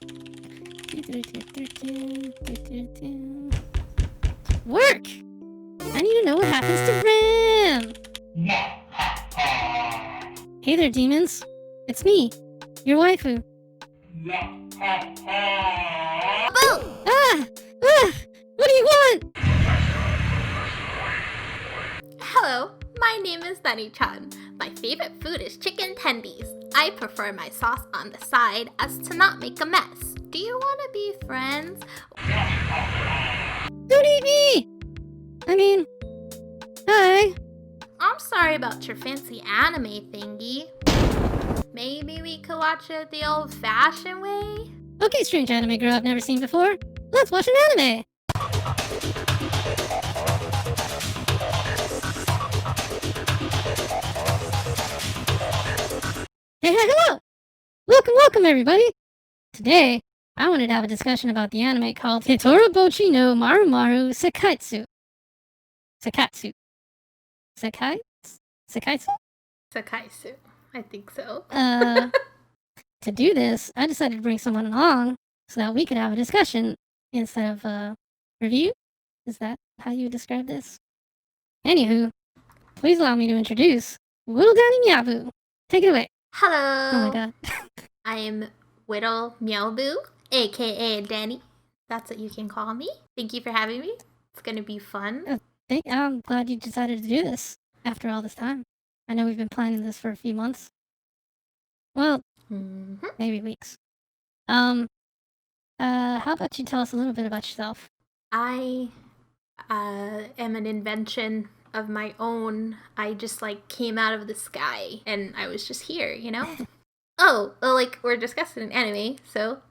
Work! I need to know what happens to Ram! Hey there, demons. It's me, your waifu. Boo! Ah! What do you want? Hello, my name is Sunny-chan. My favorite food is chicken tendies. I prefer my sauce on the side as to not make a mess. Do you want to be friends? Don't eat me! I mean, hi. I'm sorry about your fancy anime thingy. Maybe we could watch it the old-fashioned way? Okay, strange anime girl I've never seen before. Let's watch an anime! Hey, hello! Welcome, everybody! Today, I wanted to have a discussion about the anime called Hitori Bocchi no Marumaru Seikatsu. Seikatsu. Seikatsu. I think so. To do this, I decided to bring someone along so that we could have a discussion instead of a review. Is that how you describe this? Anywho, please allow me to introduce WittleMeowBoo. Take it away. Hello. Oh my god. I'm WittleMeowBoo, aka Danny. That's what you can call me. Thank you for having me. It's gonna be fun. I'm glad you decided to do this after all this time. I know we've been planning this for a few months. Well, maybe weeks. How about you tell us a little bit about yourself? I am an invention of my own. I just came out of the sky and I was just here, you know? Oh, well, we're discussing an anime, so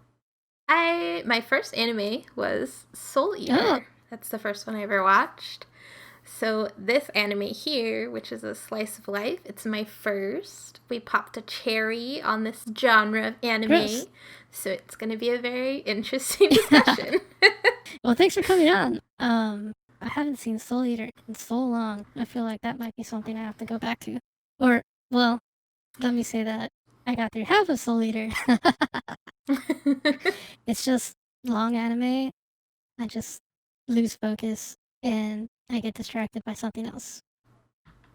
my first anime was Soul Eater. Oh. That's the first one I ever watched. So this anime here, which is a slice of life, it's my first. We popped a cherry on this genre of anime. Gross. So it's going to be a very interesting discussion. Well, thanks for coming on. I haven't seen Soul Eater in so long. I feel like that might be something I have to go back to. Or, well, let me say that I got through half of Soul Eater. It's just long anime. I just lose focus and I get distracted by something else.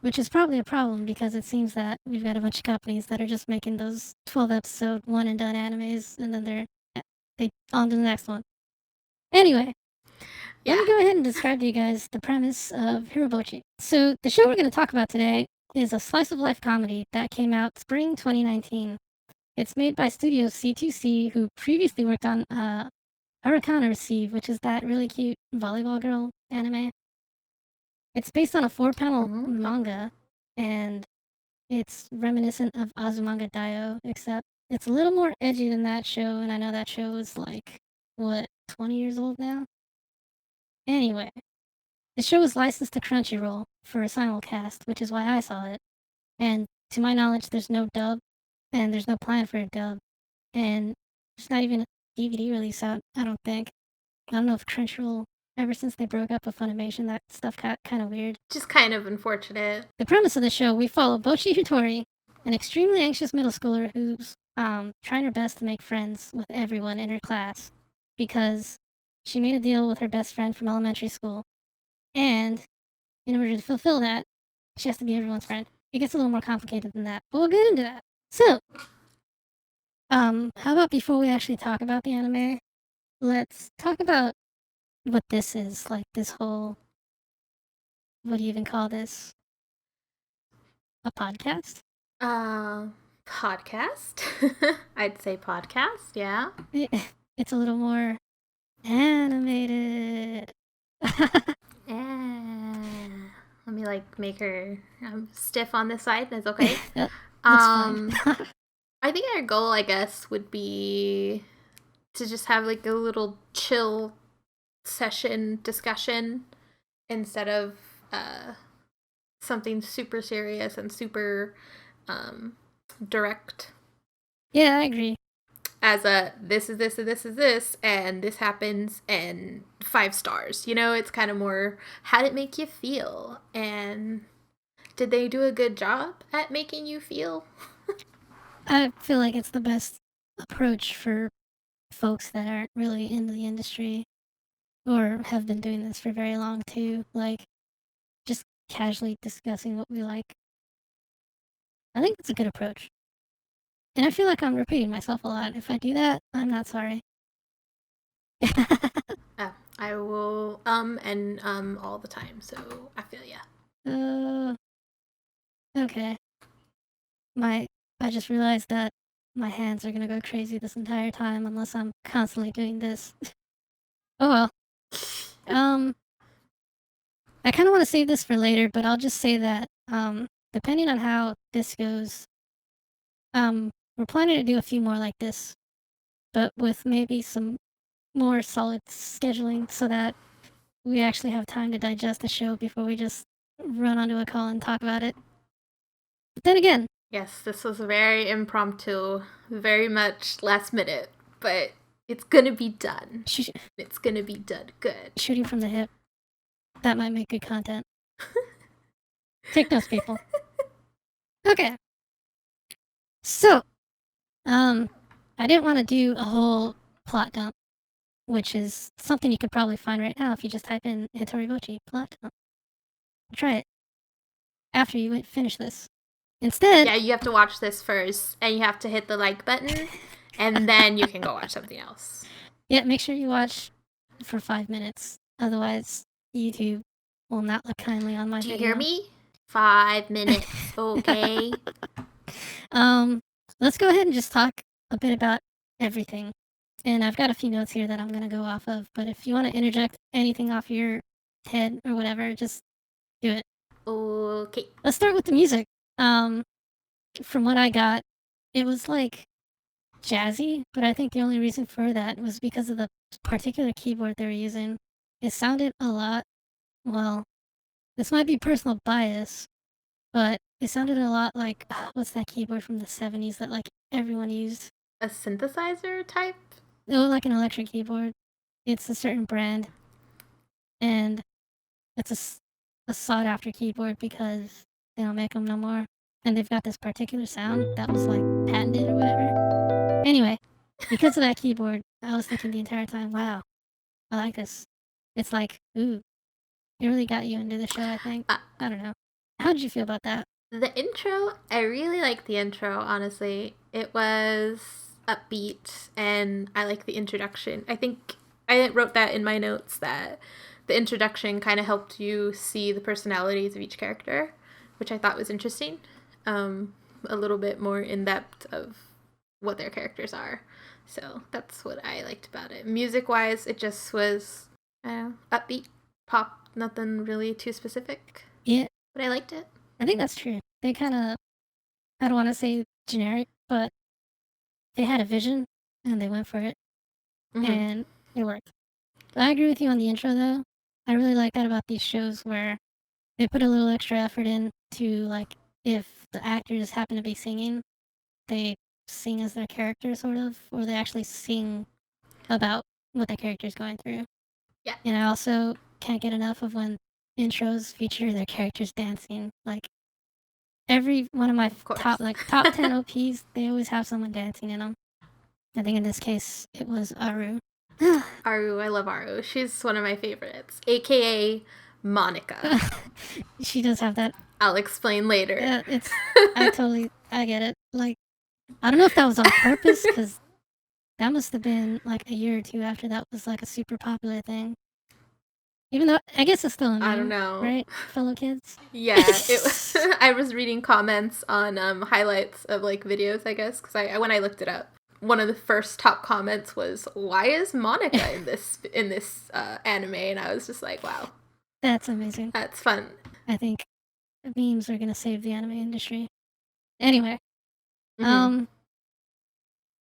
Which is probably a problem because it seems that we've got a bunch of companies that are just making those 12-episode one and done animes and then they on to the next one. Anyway, let me go ahead and describe to you guys the premise of Hitori Bocchi. So the show we're going to talk about today is a slice of life comedy that came out spring 2019. It's made by Studio C2C, who previously worked on Hurricane Receive, which is that really cute volleyball girl anime. It's based on a 4-panel manga, and it's reminiscent of Azumanga Daioh, except it's a little more edgy than that show, and I know that show is 20 years old now? Anyway, the show was licensed to Crunchyroll for a simulcast, which is why I saw it. And to my knowledge, there's no dub, and there's no plan for a dub, and there's not even a DVD release out, I don't think. I don't know if Crunchyroll, ever since they broke up with Funimation, that stuff got kind of weird. Just kind of unfortunate. The premise of the show, we follow Bocchi Hitori, an extremely anxious middle schooler who's trying her best to make friends with everyone in her class because she made a deal with her best friend from elementary school. And in order to fulfill that, she has to be everyone's friend. It gets a little more complicated than that, but we'll get into that. So, how about before we actually talk about the anime, let's talk about what this is, like this whole, what do you even call this? A podcast? Podcast? I'd say podcast, yeah. It's a little more animated. Let me make her stiff on this side. That's okay. That's fine. I think our goal, I guess, would be to just have a little chill session discussion instead of something super serious and super direct. Yeah, I agree. As this is this and this is this and this happens and 5 stars. You know, it's kind of more, how did it make you feel? And did they do a good job at making you feel? I feel like it's the best approach for folks that aren't really into the industry or have been doing this for very long too, like just casually discussing what we like. I think that's a good approach. And I feel like I'm repeating myself a lot. If I do that, I'm not sorry. I will and all the time, so I feel ya. Okay. I just realized that my hands are gonna go crazy this entire time unless I'm constantly doing this. Oh well. I kind of want to save this for later, but I'll just say that depending on how this goes, we're planning to do a few more like this, but with maybe some more solid scheduling so that we actually have time to digest the show before we just run onto a call and talk about it. But then again, Yes, this was very impromptu, very much last minute, but it's gonna be done. It's gonna be done good. Shooting from the hip. That might make good content. Take notes, people. Okay. So, I didn't want to do a whole plot dump, which is something you could probably find right now if you just type in Hitori Bocchi plot dump. Try it after you finish this. Instead, yeah, you have to watch this first, and you have to hit the like button, and then you can go watch something else. Yeah, make sure you watch for 5 minutes. Otherwise, YouTube will not look kindly on my video. video. Do you hear me? 5 minutes, okay? Let's go ahead and just talk a bit about everything. And I've got a few notes here that I'm going to go off of, but if you want to interject anything off your head or whatever, just do it. Okay. Let's start with the music. From what I got, it was like jazzy, but I think the only reason for that was because of the particular keyboard they were using. It sounded a lot, well, this might be personal bias, but it sounded a lot like, what's that keyboard from the 70s that like everyone used? A synthesizer type? No, like an electric keyboard. It's a certain brand, and it's a sought after keyboard because they don't make them no more. And they've got this particular sound that was like patented or whatever. Anyway, because of that keyboard, I was thinking the entire time, wow, I like this. It's like, ooh, it really got you into the show, I think. I don't know. How did you feel about that? The intro, I really liked the intro, honestly. It was upbeat, and I like the introduction. I think I wrote that in my notes that the introduction kind of helped you see the personalities of each character, which I thought was interesting. A little bit more in depth of what their characters are. So that's what I liked about it. Music wise, it just was upbeat, pop, nothing really too specific. Yeah. But I liked it. I think that's true. They kind of, I don't want to say generic, but they had a vision and they went for it. Mm-hmm. And it worked. I agree with you on the intro though. I really like that about these shows where they put a little extra effort in to, like, if the actors happen to be singing, they sing as their character sort of, or they actually sing about what the character's going through. Yeah. And I also can't get enough of when intros feature their characters dancing. Like every one of my top 10 OPs, they always have someone dancing in them. I think in this case it was Aru. Aru, I love Aru. She's one of my favorites, aka Monica. She does have that. I'll explain later. Yeah, I get it. Like, I don't know if that was on purpose, because that must have been like a year or two after that was like a super popular thing. Even though I guess it's still a meme, I don't know, right, fellow kids? Yeah, I was reading comments on highlights of like videos, I guess, because when I looked it up, one of the first top comments was, "Why is Monica in this anime?" And I was just like, "Wow, that's amazing. That's fun." I think memes are gonna save the anime industry. Anyway, what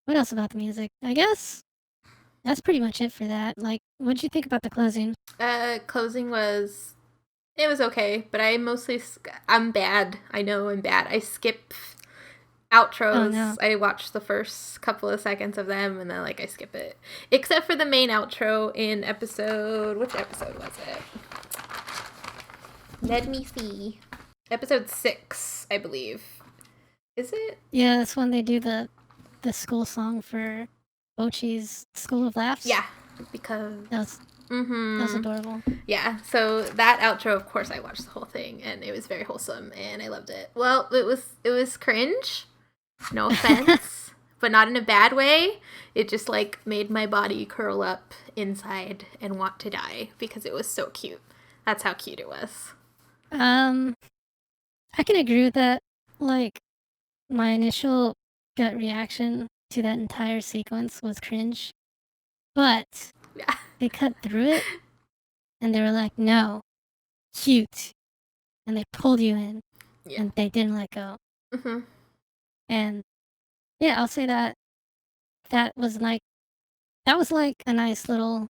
else about the music? I guess that's pretty much it for that. Like, what did you think about the closing? Closing was, it was okay, but I'm bad. I know I'm bad. I skip outros. Oh, no. I watch the first couple of seconds of them, and then I skip it. Except for the main outro in which episode was it? Let me see. Episode 6, I believe. Is it? Yeah, that's when they do the school song for Bocchi's School of Laughs. Yeah, because That was adorable. Yeah, so that outro, of course, I watched the whole thing, and it was very wholesome, and I loved it. Well, it was cringe, no offense, but not in a bad way. It just like made my body curl up inside and want to die because it was so cute. That's how cute it was. I can agree with that. Like, my initial gut reaction to that entire sequence was cringe, but Yeah. they cut through it and they were like, no, cute. And they pulled you in and they didn't let go. Mm-hmm. And yeah, I'll say that was like a nice little,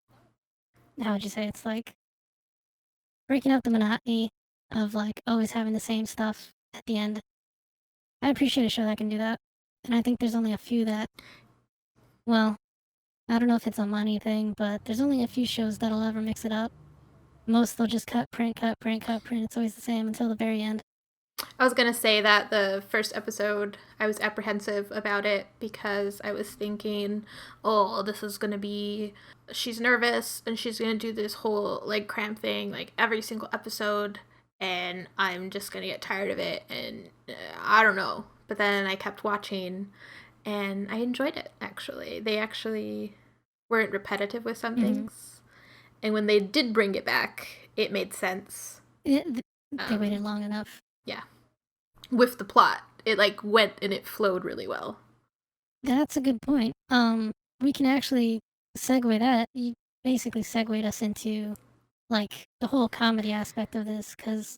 how would you say, it's like breaking up the monotony of like always having the same stuff at the end. I appreciate a show that can do that. And I think there's only a few that, well, I don't know if it's a money thing, but there's only a few shows that'll ever mix it up. Most they'll just cut, print, cut, print, cut, print. It's always the same until the very end. I was gonna say that the first episode, I was apprehensive about it because I was thinking, oh, this is gonna be, she's nervous and she's gonna do this whole leg cramp thing like every single episode, and I'm just gonna get tired of it, and I don't know. But then I kept watching, and I enjoyed it. Actually, they actually weren't repetitive with some things, and when they did bring it back, it made sense. They waited long enough. Yeah. With the plot. It like went and it flowed really well. That's a good point. We can actually segue that. You basically segued us into like the whole comedy aspect of this, because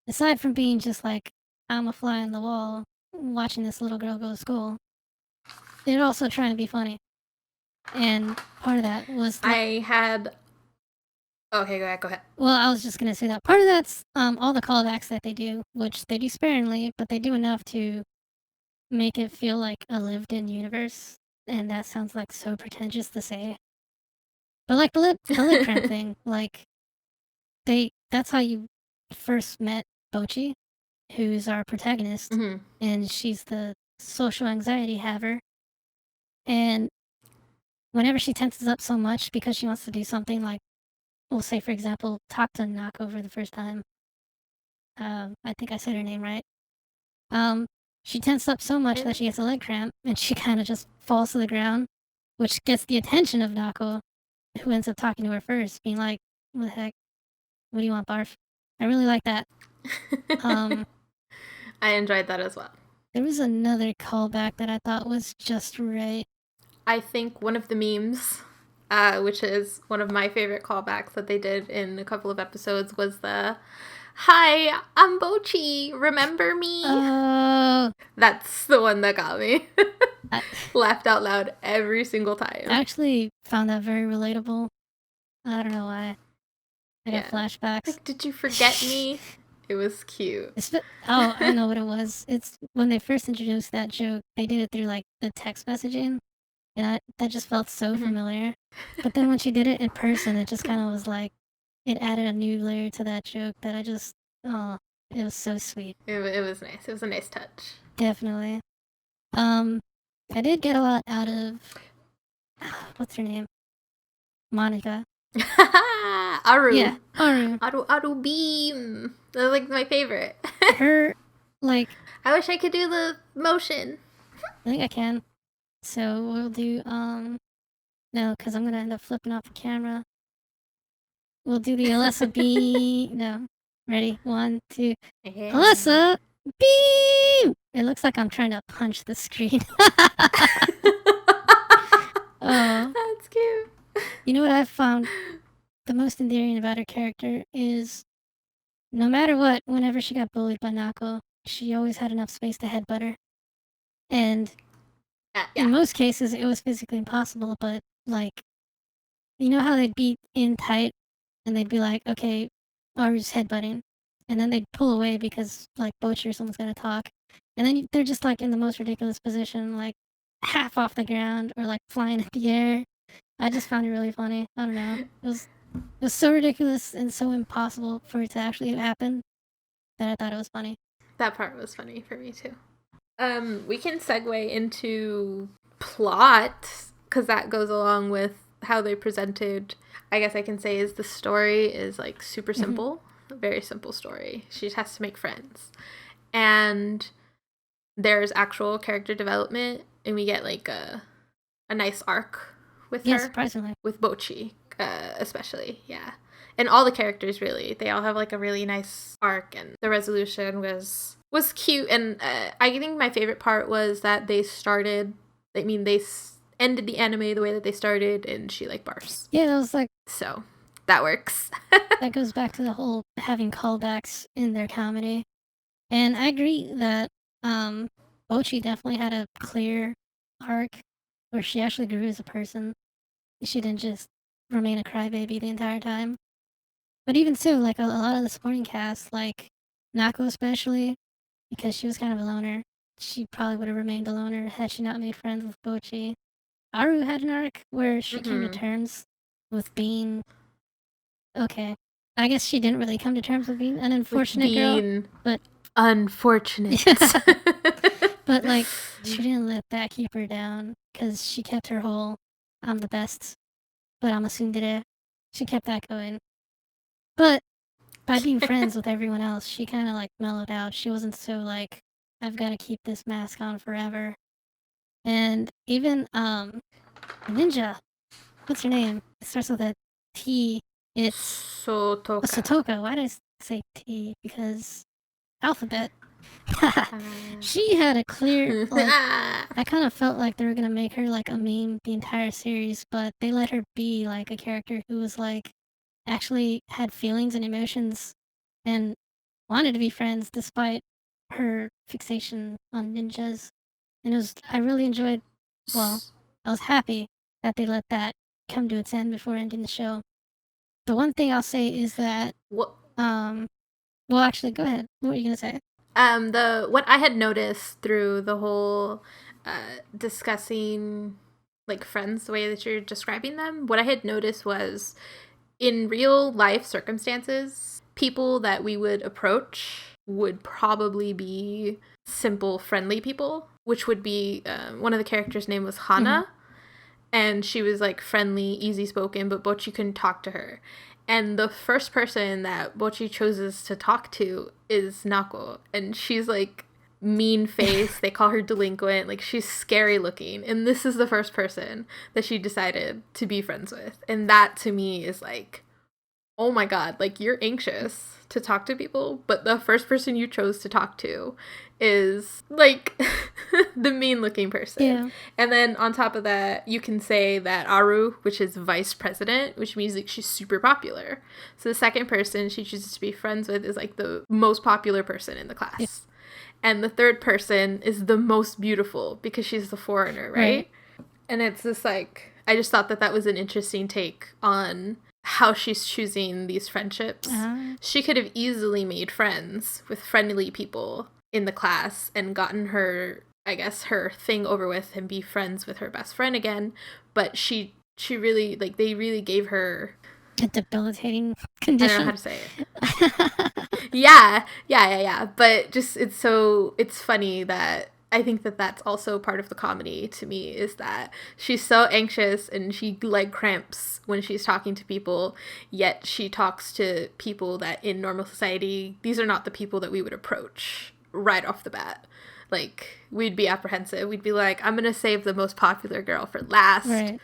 aside from being just like I'm a fly on the wall watching this little girl go to school, they're also trying to be funny. And part of that was I had okay, go ahead. Well, I was just gonna say that part of that's all the callbacks that they do, which they do sparingly, but they do enough to make it feel like a lived-in universe. And that sounds like so pretentious to say, but like the lip cramp thing, like that's how you first met Bocchi, who's our protagonist, and she's the social anxiety haver. And whenever she tenses up so much because she wants to do something like, we'll say for example, talk to Nako for the first time. I think I said her name right. She tensed up so much that she gets a leg cramp, and she kind of just falls to the ground, which gets the attention of Nako, who ends up talking to her first, being like, "What the heck? What do you want, barf?" I really like that. I enjoyed that as well. There was another callback that I thought was just right. I think one of the memes, which is one of my favorite callbacks that they did in a couple of episodes, was the "Hi, I'm Bocchi. Remember me?" That's the one that got me. Laughed out loud every single time. I actually found that very relatable. I don't know why. I got flashbacks. Like, did you forget me? It was cute. Oh, I know what it was. It's when they first introduced that joke, they did it through like the text messaging, and that just felt so familiar. But then when she did it in person, it just kind of was like, it added a new layer to that joke that it was so sweet. It was nice. It was a nice touch. Definitely. I did get a lot out of what's her name? Monica. Aru. Yeah, Aru. Aru beam. That's like my favorite. Her, like. I wish I could do the motion. I think I can. So we'll do no, because I'm gonna end up flipping off the camera. We'll do the Alessa beam. No, ready? 1, 2. Yeah. Alessa beam. It looks like I'm trying to punch the screen. Oh, that's cute. You know what I've found the most endearing about her character is, no matter what, whenever she got bullied by Nako, she always had enough space to headbutt her. And in most cases, it was physically impossible, but like, you know how they'd be in tight and they'd be like, okay, Aru's headbutting. And then they'd pull away because like Bocchi or someone's gonna talk. And then they're just like in the most ridiculous position, like half off the ground or like flying in the air. I just found it really funny. I don't know. It was so ridiculous and so impossible for it to actually happen that I thought it was funny. That part was funny for me too. We can segue into plot. because that goes along with how they presented. I guess I can say is the story is like super simple, very simple story. She just has to make friends, and there's actual character development, and we get like a nice arc with her. Surprisingly. With Bocchi, especially, yeah. And all the characters, really, they all have like a really nice arc, and the resolution was cute. And I think my favorite part was that they ended the anime the way that they started, and she like barfs. Yeah, that was like, so that works. That goes back to the whole having callbacks in their comedy. And I agree that Bocchi definitely had a clear arc where she actually grew as a person. She didn't just remain a crybaby the entire time. But even so, like a lot of the supporting cast, like Nako especially, because she was kind of a loner, she probably would have remained a loner had she not made friends with Bocchi. Aru had an arc where she came to terms with being okay. I guess she didn't really come to terms with being an unfortunate girl, but unfortunate. But like, she didn't let that keep her down because she kept her whole "I'm the best, but I'm a tsundere." She kept that going. But by being friends with everyone else, she kind of like mellowed out. She wasn't so like, I've got to keep this mask on forever. And even ninja, what's her name? It starts with a T. It's Sotoka. Sotoka. Why did I say T? Because alphabet. She had a clear, like, I kind of felt like they were gonna make her like a meme the entire series, but they let her be like a character who was like actually had feelings and emotions and wanted to be friends despite her fixation on ninjas. And I really enjoyed, I was happy that they let that come to its end before ending the show. The one thing I'll say is that, well, actually, go ahead. What were you gonna say? What I had noticed through the whole discussing like friends the way that you're describing them, what I had noticed was in real life circumstances, people that we would approach would probably be simple, friendly people, which would be one of the characters' name was Hana. And she was like friendly, easy spoken, but Bocchi couldn't talk to her. And the first person that Bocchi chooses to talk to is Nako. And she's like mean face. They call her delinquent. Like she's scary looking. And this is the first person that she decided to be friends with. And that to me is like, oh my god, like you're anxious to talk to people, but the first person you chose to talk to is like the mean looking person. Yeah. And then on top of that, you can say that Aru, which is vice president, which means like she's super popular. So the second person she chooses to be friends with is like the most popular person in the class. Yeah. And the third person is the most beautiful because she's the foreigner, right? And it's just like, I just thought that was an interesting take on how she's choosing these friendships. She could have easily made friends with friendly people in the class and gotten her, I guess, her thing over with and be friends with her best friend again. But she really, like, they really gave her a debilitating condition. I don't know how to say it. Yeah. But just, it's funny that I think that that's also part of the comedy to me, is that she's so anxious and she like cramps when she's talking to people, yet she talks to people that in normal society, these are not the people that we would approach right off the bat. Like, we'd be apprehensive. We'd be like, I'm going to save the most popular girl for last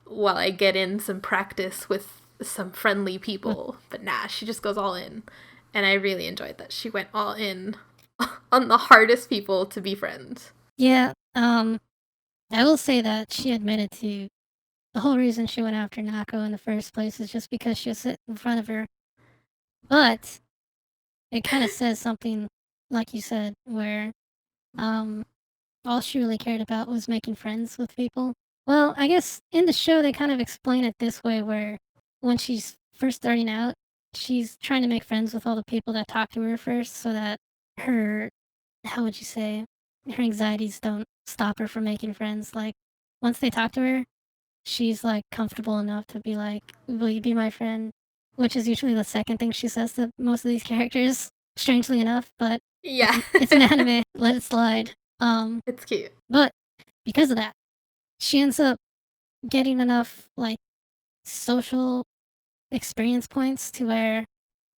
while I get in some practice with some friendly people. But nah, she just goes all in. And I really enjoyed that she went all in on the hardest people to be friends. Yeah, I will say that she admitted to the whole reason she went after Nako in the first place is just because she was sitting in front of her. But it kind of says something, like you said, where all she really cared about was making friends with people. Well, I guess in the show they kind of explain it this way, where when she's first starting out, she's trying to make friends with all the people that talk to her first so that her, how would you say, her anxieties don't stop her from making friends. Like, once they talk to her, she's like comfortable enough to be like, will you be my friend? Which is usually the second thing she says to most of these characters, strangely enough, but yeah, it's an anime, let it slide. It's cute. But because of that, she ends up getting enough like social experience points to where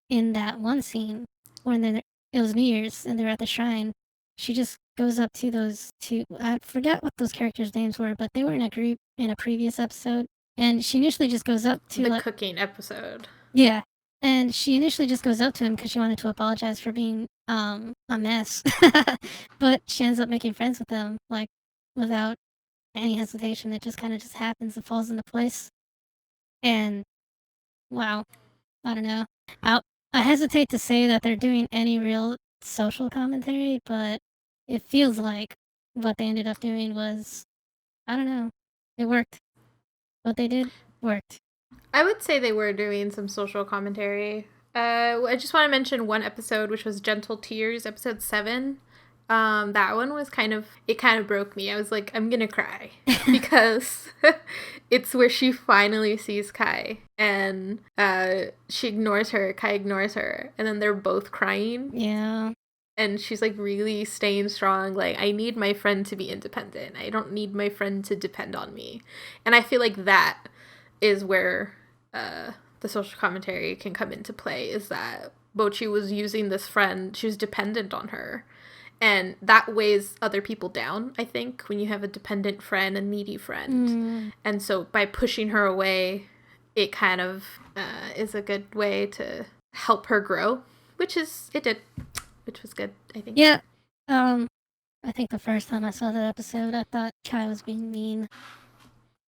in that one scene when it was New Year's and they're at the shrine, she just goes up to those two. I forget what those characters' names were, but they were in a group in a previous episode, and she initially just goes up to the cooking episode. Yeah, and she initially just goes up to him because she wanted to apologize for being a mess, but she ends up making friends with him like without any hesitation. It just kind of just happens and falls into place. And wow, I don't know. I hesitate to say that they're doing any real social commentary, but it feels like what they ended up doing was, I don't know, it worked. What they did worked. I would say they were doing some social commentary. I just want to mention one episode, which was Gentle Tears, episode 7. That one was kind of broke me. I was like, I'm gonna cry because it's where she finally sees Kai and she ignores her. Kai ignores her, and then they're both crying. Yeah. And she's like really staying strong. Like, I need my friend to be independent. I don't need my friend to depend on me. And I feel like that is where the social commentary can come into play. Is that Bocchi was using this friend, she was dependent on her. And that weighs other people down, I think, when you have a dependent friend, a needy friend. And so by pushing her away, it kind of is a good way to help her grow, which was good, I think. Yeah. I think the first time I saw that episode, I thought Kai was being mean.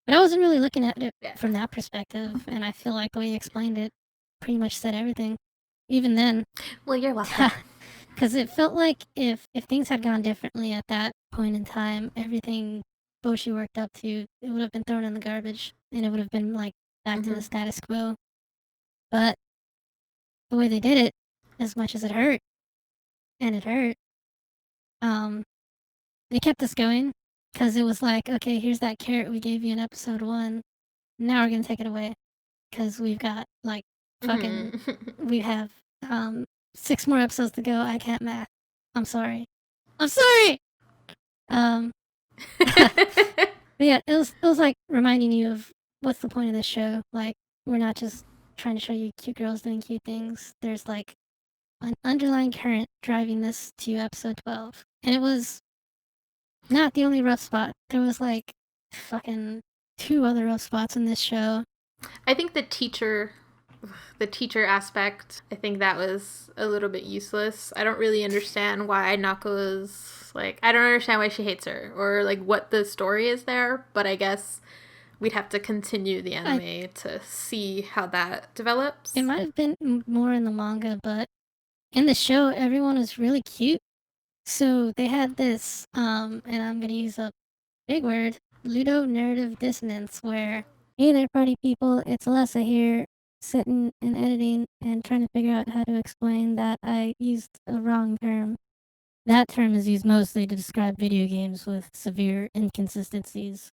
But I wasn't really looking at it from that perspective, and I feel like the way you explained it pretty much said everything. Even then. Well, you're welcome. Because it felt like if things had gone differently at that point in time, everything Boshi worked up to, it would have been thrown in the garbage, and it would have been like back to the status quo. But the way they did it, as much as it hurt, and it hurt, they kept us going because it was like, okay, here's that carrot we gave you in episode 1. Now we're gonna take it away because we've got like fucking we have 6 more episodes to go. I can't math. I'm sorry. But yeah, it was like reminding you of what's the point of this show. Like, we're not just trying to show you cute girls doing cute things. There's like an underlying current driving this to episode 12, and it was not the only rough spot. There was like fucking 2 other rough spots in this show. I think the teacher aspect, I think that was a little bit useless. I don't really understand why Nako's like, I don't understand why she hates her or like what the story is there, but I guess we'd have to continue the anime to see how that develops. It might have been more in the manga, but in the show everyone was really cute. So they had this and I'm gonna use a big word, ludonarrative dissonance, where, hey there party people, it's Alessa here, sitting and editing and trying to figure out how to explain that I used a wrong term. That term is used mostly to describe video games with severe inconsistencies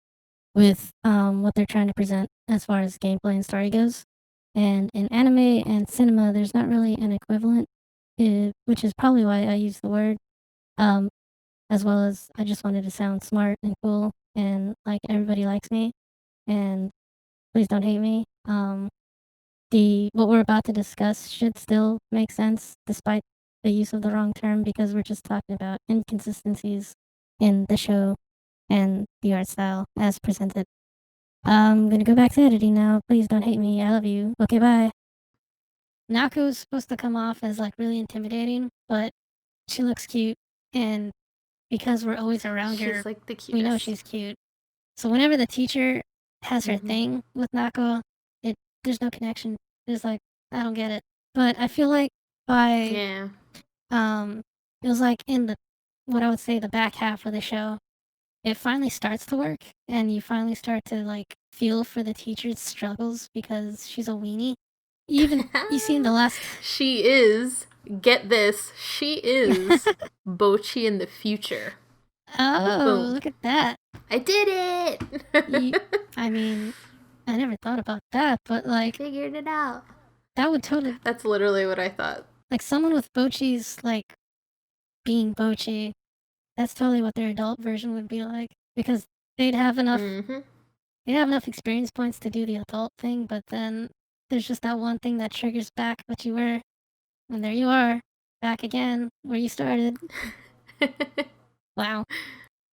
with what they're trying to present as far as gameplay and story goes. And in anime and cinema, there's not really an equivalent, which is probably why I use the word. As well as I just wanted to sound smart and cool and like everybody likes me, and please don't hate me. What we're about to discuss should still make sense despite the use of the wrong term, because we're just talking about inconsistencies in the show and the art style as presented. I'm gonna go back to editing now. Please don't hate me. I love you. Okay, bye. Nako's supposed to come off as like really intimidating, but she looks cute, and because we're always around her, she's like the cutest. We know she's cute. So whenever the teacher has her thing with Nako, there's no connection. It's like, I don't get it. But I feel like it was like in what I would say the back half of the show, it finally starts to work, and you finally start to like feel for the teacher's struggles because she's a weenie. You see in the last. She is. Get this. She is Bocchi in the future. Oh, boom. Look at that. I did it! I mean, I never thought about that, but like... Figured it out. That would totally... That's literally what I thought. Like, someone with Bocchi's, like, being Bocchi, that's totally what their adult version would be like. Because they'd have enough you have enough experience points to do the adult thing, but then there's just that one thing that triggers back what you were, and there you are, back again where you started. Wow.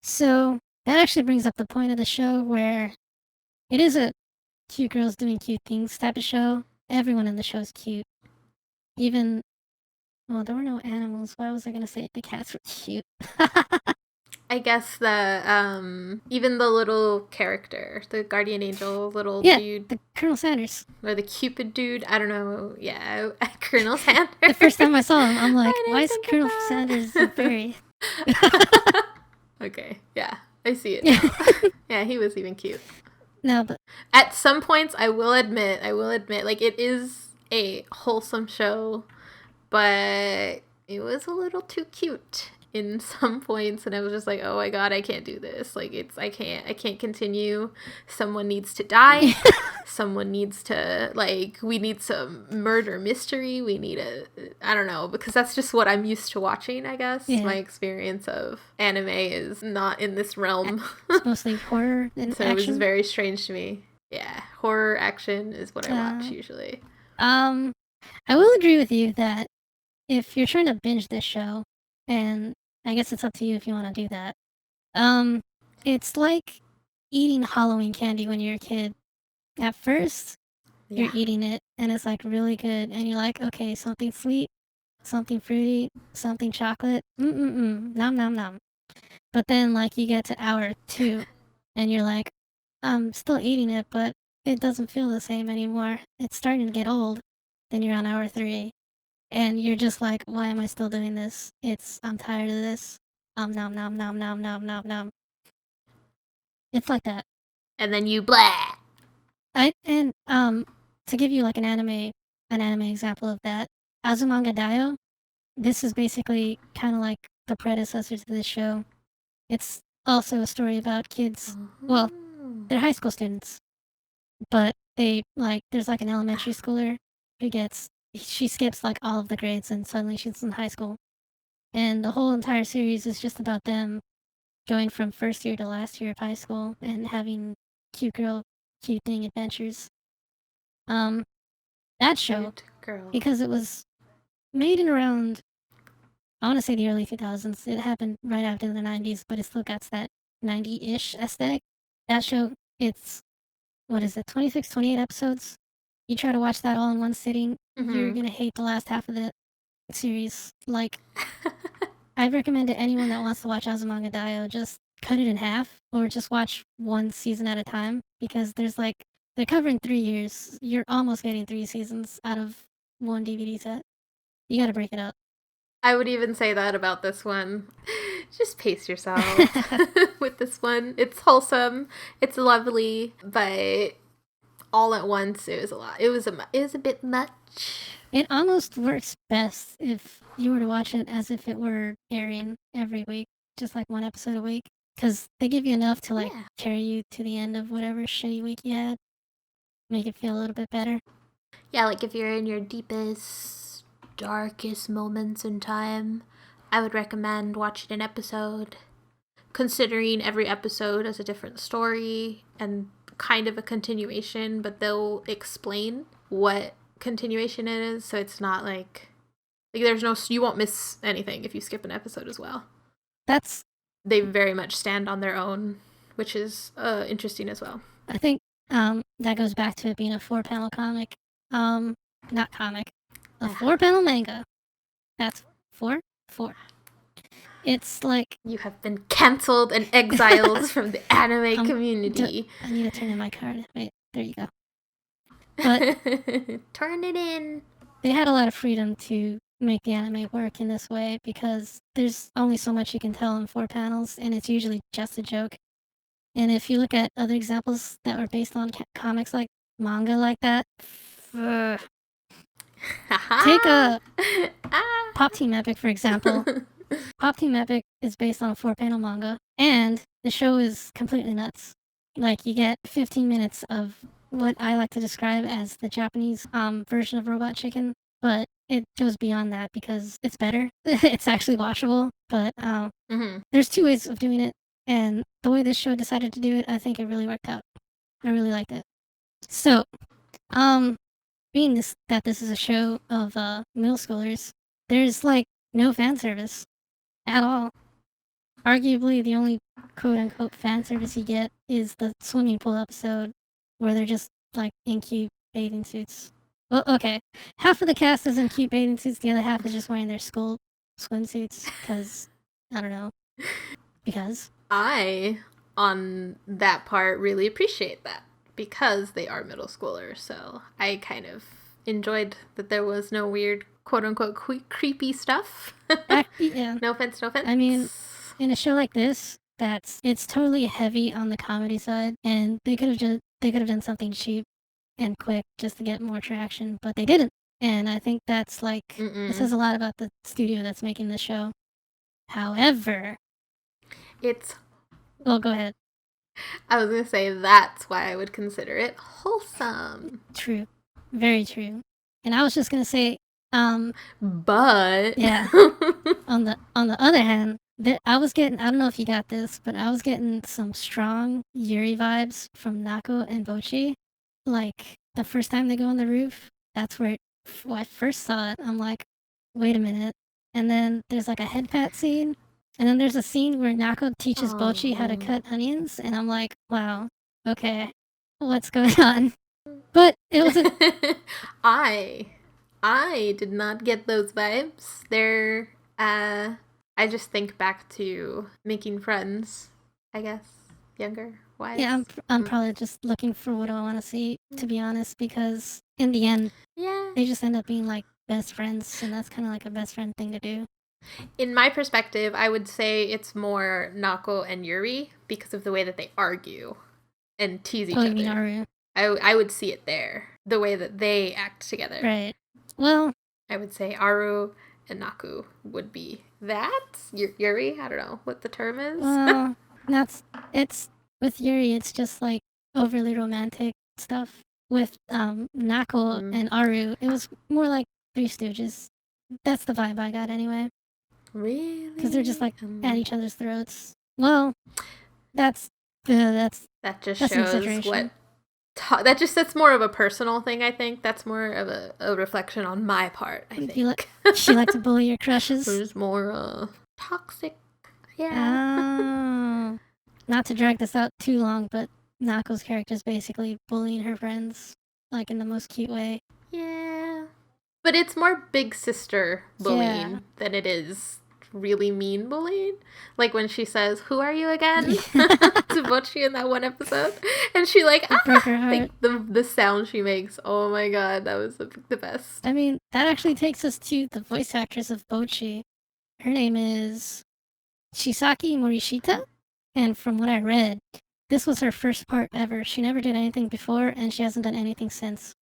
So that actually brings up the point of the show where it is a cute girls doing cute things type of show. Everyone in the show is cute. Even, well, there were no animals. Why was I gonna say the cats were cute? I guess even the little character, the guardian angel little Yeah, dude, the Colonel Sanders. or the Cupid dude, I don't know. Yeah, Colonel Sanders. The first time I saw him, I'm like, I didn't why is think of Colonel that. Sanders a fairy? Okay, yeah, I see it now. Yeah, he was even cute. No, but At some points, I will admit, like, it is a wholesome show, but it was a little too cute in some points, and I was just like, oh my god, I can't do this. Like, I can't continue. Someone needs to die. Someone needs to, like, we need some murder mystery. We need I don't know, because that's just what I'm used to watching, I guess. Yeah. My experience of anime is not in this realm. It's mostly horror and so action. It was just very strange to me. Yeah, horror action is what I watch usually. I will agree with you that if you're trying to binge this show, and I guess it's up to you if you want to do that, it's like eating Halloween candy when you're a kid. At first, you're eating it, and it's like really good, and you're like, okay, something sweet, something fruity, something chocolate, nom nom nom. But then, like, you get to hour 2, and you're like, I'm still eating it, but it doesn't feel the same anymore. It's starting to get old. Then you're on hour 3, and you're just like, why am I still doing this? I'm tired of this. Nom nom nom nom nom nom nom. It's like that. And then you blah. To give you like an anime example of that, Azumanga Daioh. This is basically kind of like the predecessor to this show. It's also a story about kids. Well, they're high school students, but there's like an elementary schooler who she skips like all of the grades and suddenly she's in high school. And the whole entire series is just about them going from first year to last year of high school and having cute thing adventures. That show, because it was made in around, I want to say the early 2000s. It happened right after the 90s, but it still got that 90-ish aesthetic. That show, it's, 26, 28 episodes? You try to watch that all in one sitting, you're gonna hate the last half of the series. Like, I recommend to anyone that wants to watch Azumanga Daioh, just cut it in half, or just watch one season at a time, because they're covering 3 years. You're almost getting 3 seasons out of one DVD set. You gotta break it up. I would even say that about this one. Just pace yourself with this one. It's wholesome. It's lovely, but all at once it was a lot. It was a bit much. It almost works best if you were to watch it as if it were airing every week, just like one episode a week, because they give you enough to carry you to the end of whatever shitty week you had, make it feel a little bit better. Yeah, like if you're in your deepest, darkest moments in time, I would recommend watching an episode, considering every episode as a different story and kind of a continuation, but they'll explain what continuation it is, so it's not like there's no, you won't miss anything if you skip an episode as well. They very much stand on their own, which is interesting as well. I think that goes back to it being a 4-panel comic. Not comic. A 4-panel manga. That's 4? 4. It's like... You have been cancelled and exiled from the anime community. I need to turn in my card. Wait, there you go. But turn it in. They had a lot of freedom to make the anime work in this way because there's only so much you can tell in 4 panels, and it's usually just a joke. And if you look at other examples that were based on comics like manga like that, take a Pop Team Epic, for example. Pop Team Epic is based on a 4-panel manga, and the show is completely nuts. Like, you get 15 minutes of what I like to describe as the Japanese version of Robot Chicken, but it goes beyond that because it's better. It's actually watchable, but there's 2 ways of doing it, and the way this show decided to do it, I think it really worked out. I really liked it. So, being that this is a show of middle schoolers, there's like no fan service at all. Arguably, the only quote unquote fan service you get is the swimming pool episode where they're just like in cute bathing suits. Well, okay, half of the cast is in cute bathing suits, the other half is just wearing their school swimsuits because I don't know. Because I, on that part, really appreciate that because they are middle schoolers. So I kind of enjoyed that there was no weird quote unquote creepy stuff. yeah. No offense, no offense. I mean, in a show like this, it's totally heavy on the comedy side, and they could have done something cheap and quick just to get more traction, but they didn't. And I think that's like it says a lot about the studio that's making the show. However, well, go ahead. I was gonna say that's why I would consider it wholesome. True, very true. And I was just gonna say, but yeah. on the other hand, I don't know if you got this, but I was getting some strong Yuri vibes from Nako and Bocchi. Like the first time they go on the roof, that's where when I first saw it, I'm like, wait a minute. And then there's like a head pat scene, and then there's a scene where Nako teaches Bocchi how to cut onions, and I'm like, wow, okay, what's going on? But it wasn't. I did not get those vibes. They're I just think back to making friends, I guess. Younger, wise. Yeah, I'm probably just looking for what I want to see, to be honest, because in the end, they just end up being like best friends, and that's kind of like a best friend thing to do. In my perspective, I would say it's more Nako and Yuri because of the way that they argue and tease each other. You mean Aru? I would see it there, the way that they act together. Right. Well, I would say Aru and Naku would be that. Yuri, I don't know what the term is. Well, it's with Yuri, it's just like overly romantic stuff. With Nako and Aru, it was more like Three Stooges. That's the vibe I got anyway. Really? Because they're just like at each other's throats. Well, that just shows what. That's more of a personal thing, I think. That's more of a reflection on my part, I think. She likes to bully your crushes? There's more toxic. Yeah. Oh. Not to drag this out too long, but Nako's character is basically bullying her friends, like in the most cute way. Yeah. But it's more big sister bullying than it is really mean bullying. Like when she says, "Who are you again?" to Bocchi in that one episode. And she like, broke her heart. The sound she makes. Oh my god, that was the best. I mean, that actually takes us to the voice actress of Bocchi. Her name is Shisaki Morishita. And from what I read, this was her first part ever. She never did anything before, and she hasn't done anything since.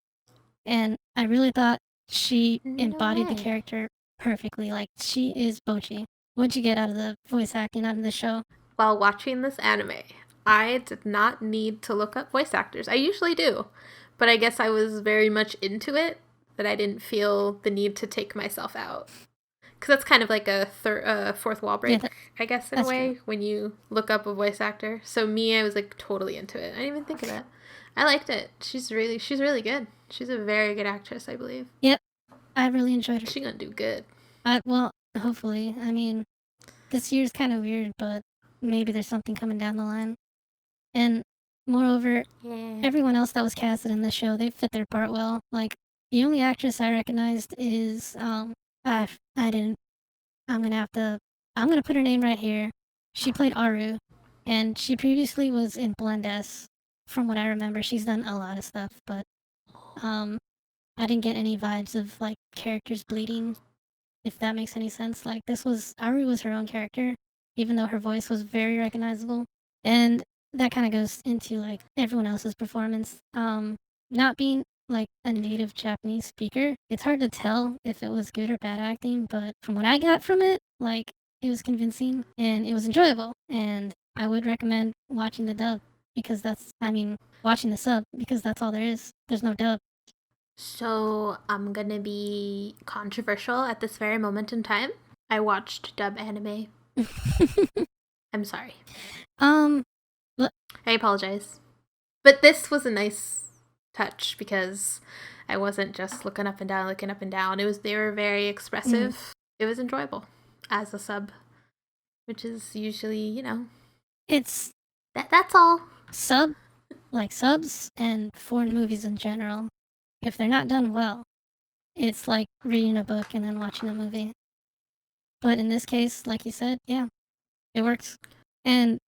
And I really thought she embodied the character perfectly. Like, she is Bocchi. What'd you get out of the voice acting out of the show? While watching this anime, I did not need to look up voice actors. I usually do, but I guess I was very much into it that I didn't feel the need to take myself out. Because that's kind of like a fourth wall break, I guess, in a way, when you look up a voice actor. So me, I was like totally into it. I didn't even think of that. I liked it. She's really good. She's a very good actress, I believe. Yep. I really enjoyed her. She's gonna do good. Well, hopefully. I mean, this year's kind of weird, but maybe there's something coming down the line. And moreover, everyone else that was casted in the show, they fit their part well. Like, the only actress I recognized is, I didn't. I'm gonna put her name right here. She played Aru, and she previously was in Blend S. From what I remember, she's done a lot of stuff, but I didn't get any vibes of like characters bleeding, if that makes any sense. Like Aru was her own character, even though her voice was very recognizable, and that kind of goes into like everyone else's performance. Not being like a native Japanese speaker, it's hard to tell if it was good or bad acting, but from what I got from it, like it was convincing and it was enjoyable, and I would recommend watching the dub because watching the sub because that's all there is. There's no dub. So I'm gonna be controversial at this very moment in time. I watched dub anime. I'm sorry. I apologize. But this was a nice touch because I wasn't just looking up and down. They were very expressive. It was enjoyable as a sub, which is usually, It's that's all. subs and foreign movies in general, if they're not done well, it's like reading a book and then watching a movie. But in this case, like you said, yeah, it works. And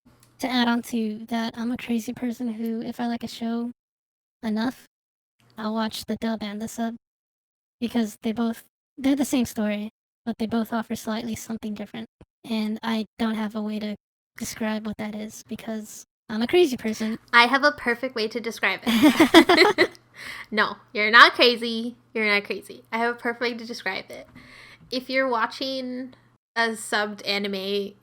to add on to that, I'm a crazy person who, if I like a show enough, I'll watch the dub and the sub because they're the same story, but they both offer slightly something different. And I don't have a way to describe what that is because I'm a crazy person. I have a perfect way to describe it. No, you're not crazy. You're not crazy. I have a perfect way to describe it. If you're watching a subbed anime,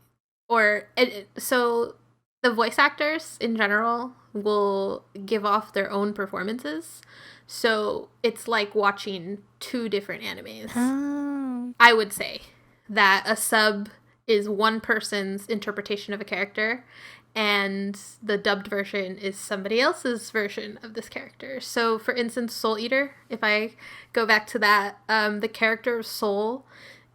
so the voice actors in general will give off their own performances. So it's like watching two different animes. Oh. I would say that a sub is one person's interpretation of a character, and the dubbed version is somebody else's version of this character. So, for instance, Soul Eater, if I go back to that, the character of Soul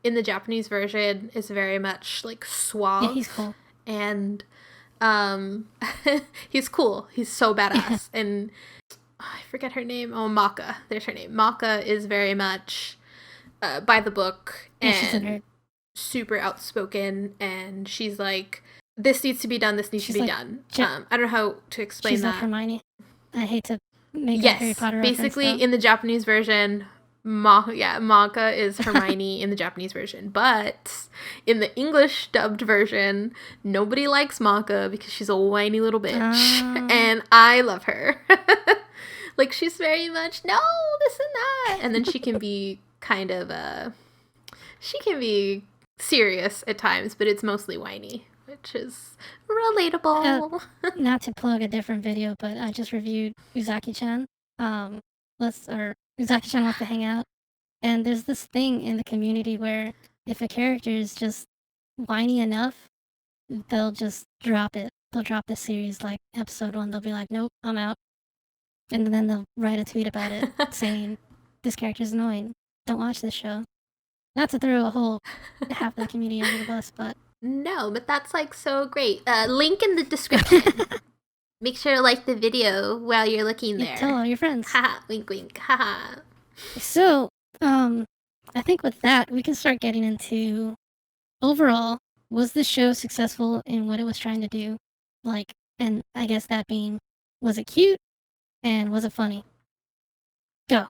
in the Japanese version is very much like suave. Yeah, he's cool. And he's cool. He's so badass. And I forget her name. Oh, Maka. There's her name. Maka is very much by the book and super outspoken. And she's like, this needs to be done. This needs to be done. I don't know how to explain she's that. Like Hermione. I hate to make a Harry Potter reference. Basically, in the Japanese version, Maka is Hermione in the Japanese version. But in the English dubbed version, nobody likes Maka because she's a whiny little bitch. And I love her. Like, she's very much, no, this and that. And then she can be kind of, she can be serious at times, but it's mostly whiny, which is relatable. Not to plug a different video, but I just reviewed Uzaki-chan. Uzaki-chan wants to hang out. And there's this thing in the community where if a character is just whiny enough, they'll just drop it. They'll drop the series, like episode 1. They'll be like, nope, I'm out. And then they'll write a tweet about it saying, this character's annoying. Don't watch this show. Not to throw a whole half the community under the bus, but... No, but that's like so great. Link in the description. Make sure to like the video while you're looking there. Tell all your friends. Haha, wink wink, haha. So, I think with that, we can start getting into, overall, was the show successful in what it was trying to do? Like, and I guess that being, was it cute? And was it funny? Go.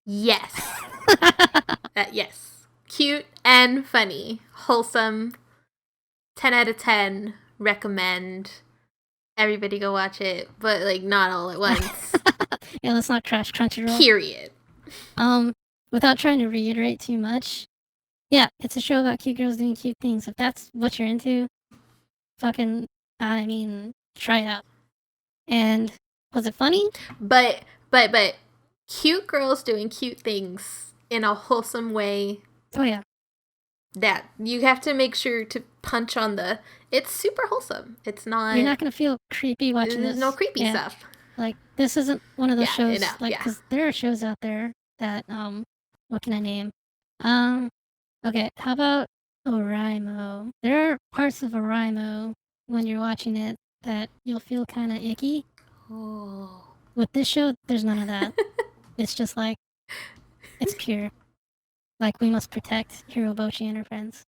Yes. Yes. Cute and funny. Wholesome. 10 out of 10. Recommend. Everybody go watch it, but like not all at once. Yeah, let's not trash Crunchyroll. Period. Without trying to reiterate too much, yeah, it's a show about cute girls doing cute things. If that's what you're into, try it out. And was it funny? But cute girls doing cute things in a wholesome way. Oh yeah. That you have to make sure to punch on the. It's super wholesome. It's not. You're not gonna feel creepy watching this. There's no creepy stuff. Like this isn't one of those shows. Like, because there are shows out there that what can I name? Okay, how about Oraimo? There are parts of Oraimo when you're watching it that you'll feel kind of icky. Oh. With this show, there's none of that. It's just like, it's pure. Like, we must protect Hiro Bocchi and her friends.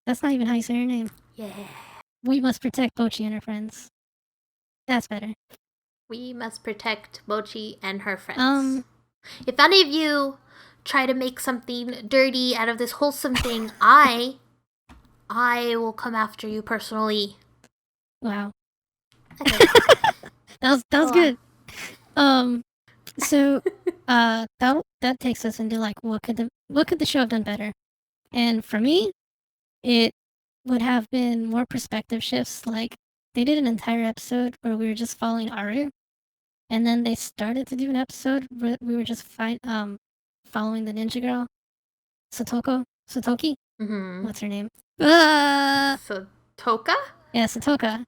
That's not even how you say her name. Yeah. We must protect Bocchi and her friends. That's better. We must protect Bocchi and her friends. If any of you try to make something dirty out of this wholesome thing, I will come after you personally. Wow. Okay. that was good. So that takes us into like what could the show have done better? And for me, it would have been more perspective shifts. Like they did an entire episode where we were just following Aru, and then they started to do an episode where we were just following the ninja girl, Satoki. Mm-hmm. What's her name? Sotoka? Yeah, Satoka.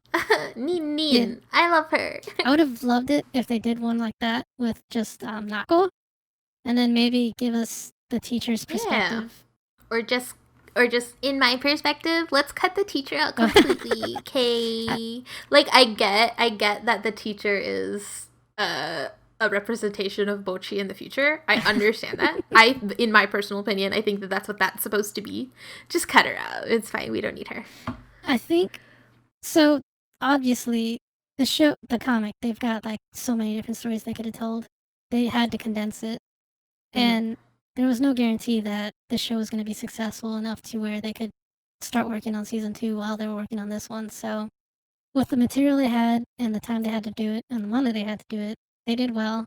Nin Yeah. Nin. I love her. I would have loved it if they did one like that with just Nako, and then maybe give us the teacher's Yeah. perspective. Or just in my perspective, let's cut the teacher out completely. Okay. Like I get that the teacher is a representation of Bocchi in the future. I understand that. In my personal opinion, I think that that's what that's supposed to be. Just cut her out. It's fine. We don't need her. I think so. Obviously, the comic, they've got like so many different stories they could have told. They had to condense it, and there was no guarantee that the show was going to be successful enough to where they could start working on season 2 while they were working on this one. So, with the material they had and the time they had to do it and the money they had to do it, they did well.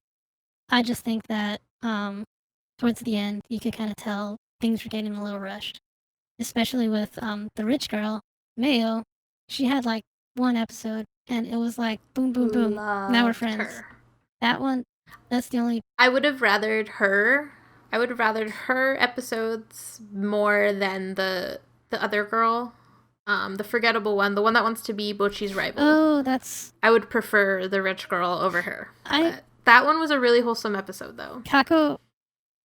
I just think that towards the end, you could kind of tell things were getting a little rushed, especially with the rich girl, Mayo. She had like one episode, and it was like boom, boom, boom. Now we're Loved friends. her. That one, that's the only. I would have rathered her. I would have rathered her episodes more than the other girl. The forgettable one, the one that wants to be Bocchi's rival. Oh, that's. I would prefer the rich girl over her. But that one was a really wholesome episode, though. Kako,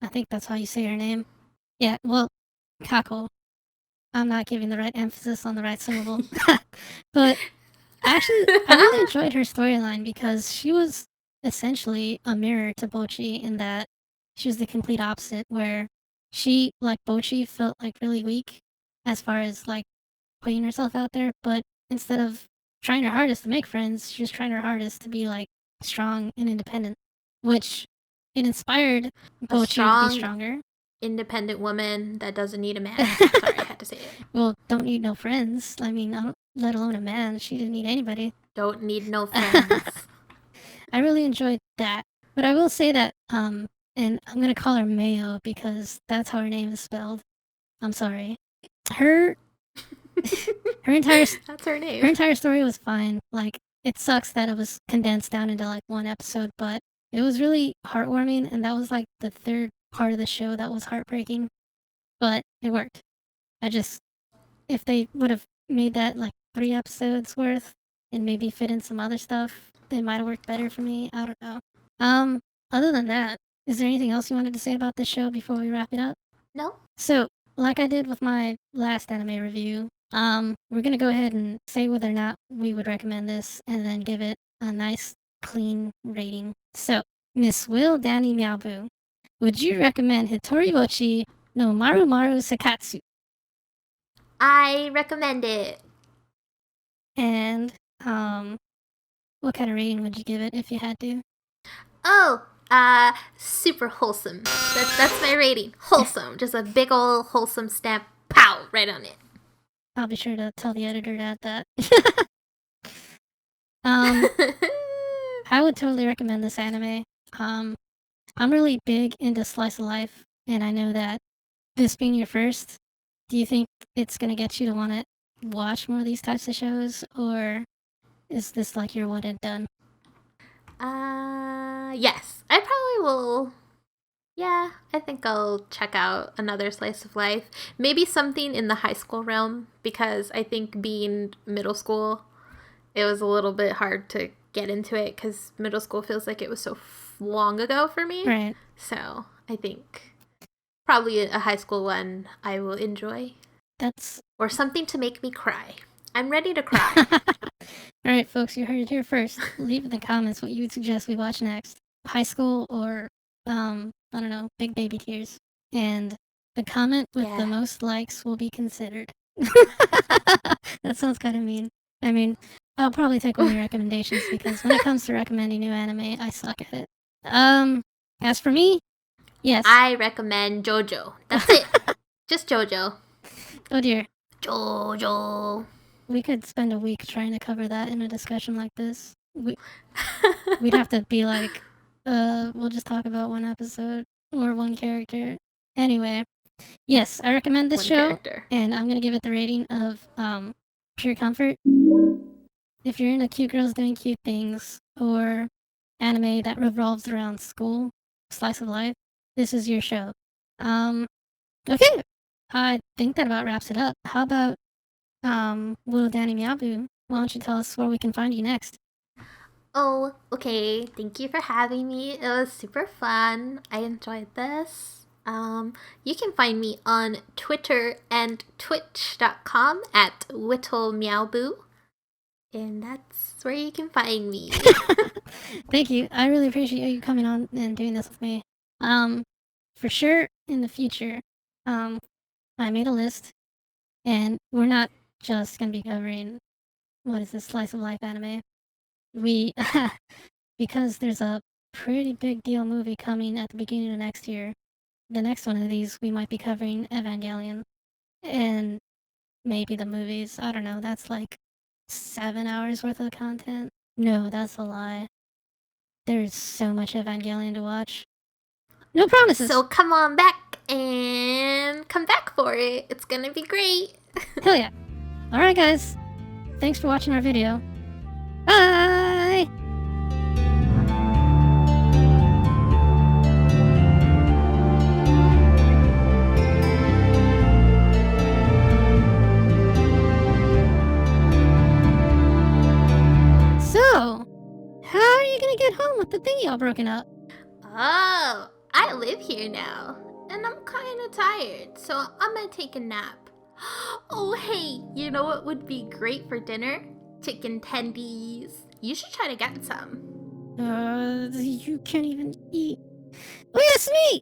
I think that's how you say her name. Yeah, well, Kako. I'm not giving the right emphasis on the right syllable. But actually, I really enjoyed her storyline because she was essentially a mirror to Bocchi in that she was the complete opposite, where she, like Bocchi, felt like really weak as far as like putting herself out there, but instead of trying her hardest to make friends, she was trying her hardest to be like strong and independent, which it inspired Bocchi to be stronger. Independent woman that doesn't need a man. Sorry, I had to say it. Well, don't need no friends. I mean, let alone a man. She didn't need anybody. Don't need no friends. I really enjoyed that. But I will say that, and I'm gonna call her Mayo because that's how her name is spelled. I'm sorry. Her entire that's her name. Her entire story was fine. Like, it sucks that it was condensed down into like one episode, but it was really heartwarming, and that was like the third part of the show that was heartbreaking. But it worked. If they would have made that like 3 episodes worth and maybe fit in some other stuff, they might have worked better for me. I don't know. Other than that, is there anything else you wanted to say about this show before we wrap it up? No. So, like I did with my last anime review, we're gonna go ahead and say whether or not we would recommend this and then give it a nice, clean rating. So, Miss WittleMeowBoo, would you recommend Hitori Bocchi no Marumaru Seikatsu? I recommend it. And, what kind of rating would you give it if you had to? Oh, super wholesome. That's my rating. Wholesome. Just a big ol' wholesome stamp. Pow! Right on it. I'll be sure to tell the editor to add that. I would totally recommend this anime. I'm really big into slice of life, and I know that this being your first, do you think it's gonna get you to want to watch more of these types of shows, or is this like your one and done? Yes. I probably will. Yeah, I think I'll check out another slice of life. Maybe something in the high school realm, because I think being middle school, it was a little bit hard to get into it because middle school feels like it was so long ago for me. Right. So I think probably a high school one I will enjoy. Or something to make me cry. I'm ready to cry. All right, folks, you heard it here first. Leave in the comments what you would suggest we watch next. High school or, I don't know, big baby tears. And the comment with the most likes will be considered. That sounds kind of mean. I mean, I'll probably take one of your recommendations because when it comes to recommending new anime, I suck at it. As for me, yes. I recommend JoJo. That's it. Just JoJo. Oh dear. JoJo. We could spend a week trying to cover that in a discussion like this. We'd have to be like, we'll just talk about one episode or one character. Anyway, yes, I recommend this show, and I'm gonna give it the rating of pure comfort. If you're into cute girls doing cute things or anime that revolves around school, slice of life, this is your show. Okay, I think that about wraps it up. How about WittleMeowBoo? why don't you tell us where we can find you next? Oh, okay. Thank you for having me. It was super fun. I enjoyed this. You can find me on Twitter and Twitch.com at WittleMeowBoo. And that's where you can find me. Thank you. I really appreciate you coming on and doing this with me. For sure in the future, I made a list, and we're not just gonna be covering what is this slice of life anime. We because there's a pretty big deal movie coming at the beginning of next year. The next one of these we might be covering Evangelion and maybe the movies. I don't know. That's like 7 hours worth of content. No, that's a lie. There's so much Evangelion to watch. No promises. So come on back and come back for it. It's gonna be great. Hell yeah. Alright guys. Thanks for watching our video. Bye! So, how are you gonna get home with the thingy all broken up? Oh, I live here now. And I'm kinda tired, so I'm gonna take a nap. Oh, hey, you know what would be great for dinner? Chicken tendies. You should try to get some. You can't even eat. Oh yes, meat!